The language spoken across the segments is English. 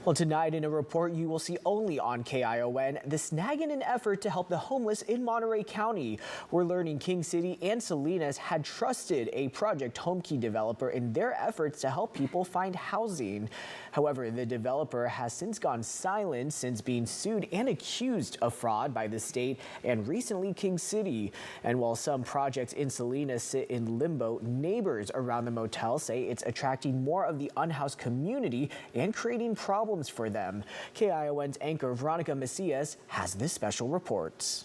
Well, tonight in a report you will see only on KION, the snag in an effort to help the homeless in Monterey County. We're learning King City and Salinas had trusted a Project Homekey developer in their efforts to help people find housing. However, the developer has since gone silent since being sued and accused of fraud by the state and recently King City. And while some projects in Salinas sit in limbo, neighbors around the motel say it's attracting more of the unhoused community and creating problems for them. KION's anchor Veronica Macias has this special report.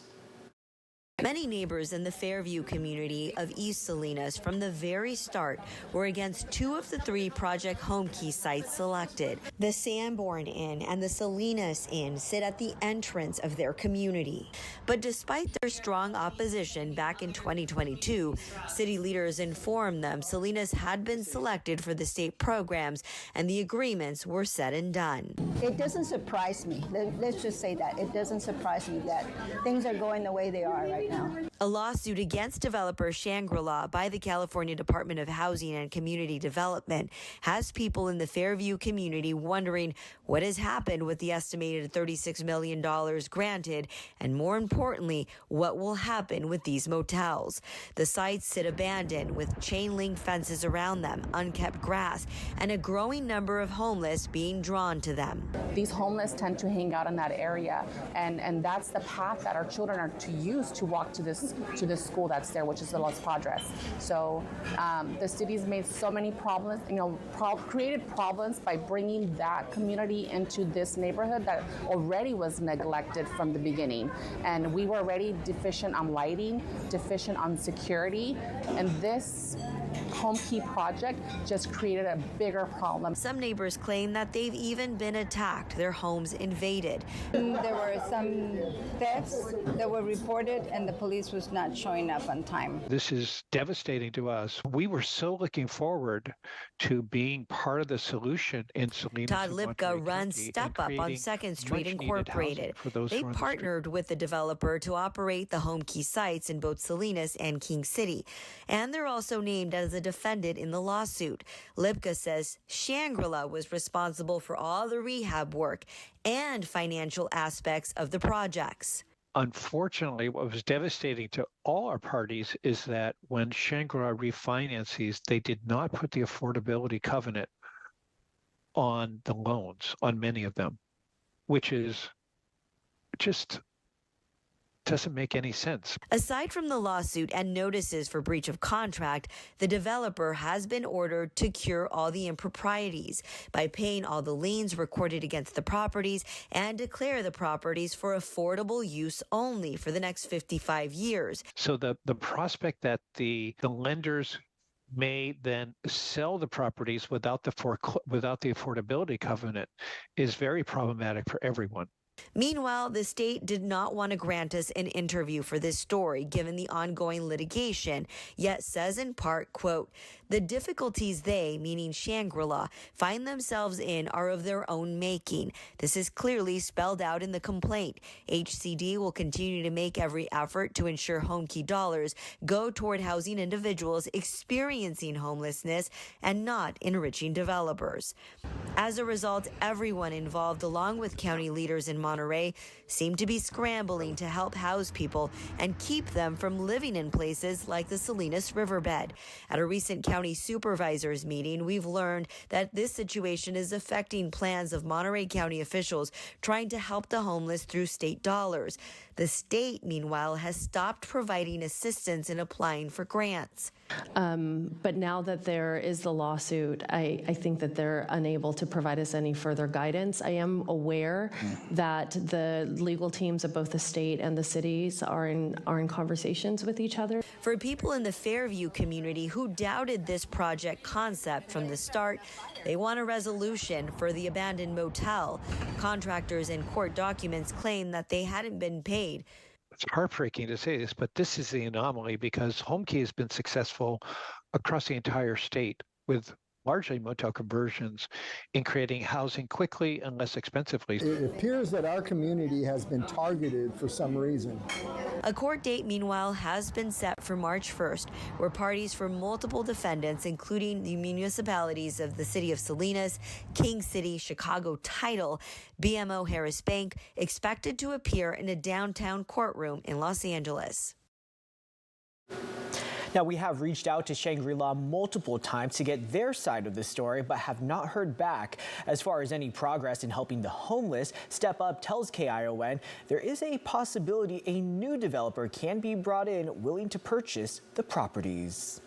Many neighbors in the Fairview community of East Salinas from the very start were against two of the three Project Homekey sites selected. The Sanborn Inn and the Salinas Inn sit at the entrance of their community. But despite their strong opposition back in 2022, city leaders informed them Salinas had been selected for the state programs and the agreements were said and done. It doesn't surprise me. Let's just say that. It doesn't surprise me that things are going the way they are right now. A lawsuit against developer Shangri-La by the California Department of Housing and Community Development has people in the Fairview community wondering what has happened with the estimated $36 million granted, and more importantly, what will happen with these motels. The sites sit abandoned with chain link fences around them, unkept grass, and a growing number of homeless being drawn to them. These homeless tend to hang out in that area, and that's the path that our children are to use to walk to this school that's there, which is the Los Padres. So the city's made so many problems, created problems by bringing that community into this neighborhood that already was neglected from the beginning. And we were already deficient on lighting, deficient on security, and this Homekey project just created a bigger problem. Some neighbors claim that they've even been attacked, their homes invaded. There were some thefts that were reported and the police was not showing up on time. This is devastating to us. We were so looking forward to being part of the solution in Salinas. Todd Lipka runs Step Up on 2nd Street Incorporated. They partnered with the developer to operate the Homekey sites in both Salinas and King City. And they're also named as a defendant in the lawsuit. Lipka says Shangri-La was responsible for all the rehab work and financial aspects of the projects. Unfortunately, what was devastating to all our parties is that when Shangri-La refinances, they did not put the affordability covenant on the loans, on many of them, which is just doesn't make any sense. Aside from the lawsuit and notices for breach of contract, the developer has been ordered to cure all the improprieties by paying all the liens recorded against the properties and declare the properties for affordable use only for the next 55 years. So the prospect that the lenders may then sell the properties without the affordability covenant is very problematic for everyone. Meanwhile, the state did not want to grant us an interview for this story given the ongoing litigation, yet says in part, quote, "The difficulties they, meaning Shangri-La, find themselves in are of their own making. This is clearly spelled out in the complaint. HCD will continue to make every effort to ensure Homekey dollars go toward housing individuals experiencing homelessness and not enriching developers." As a result, everyone involved, along with county leaders in Monterey, seem to be scrambling to help house people and keep them from living in places like the Salinas riverbed. At a recent county supervisors meeting, we've learned that this situation is affecting plans of Monterey County officials trying to help the homeless through state dollars. The state, meanwhile, has stopped providing assistance in applying for grants. But now that there is the lawsuit, I think that they're unable to provide us any further guidance. I am aware that the legal teams of both the state and the cities are in conversations with each other. For people in the Fairview community who doubted this project concept from the start, they want a resolution for the abandoned motel. Contractors and court documents claim that they hadn't been paid. It's heartbreaking to say this, but this is the anomaly because Homekey has been successful across the entire state with largely motel conversions in creating housing quickly and less expensively. It appears that our community has been targeted for some reason. A court date, meanwhile, has been set for March 1st, where parties from multiple defendants, including the municipalities of the city of Salinas, King City, Chicago Title, BMO Harris Bank, expected to appear in a downtown courtroom in Los Angeles. Now, we have reached out to Shangri-La multiple times to get their side of the story, but have not heard back. As far as any progress in helping the homeless, Step Up tells KION there is a possibility a new developer can be brought in willing to purchase the properties.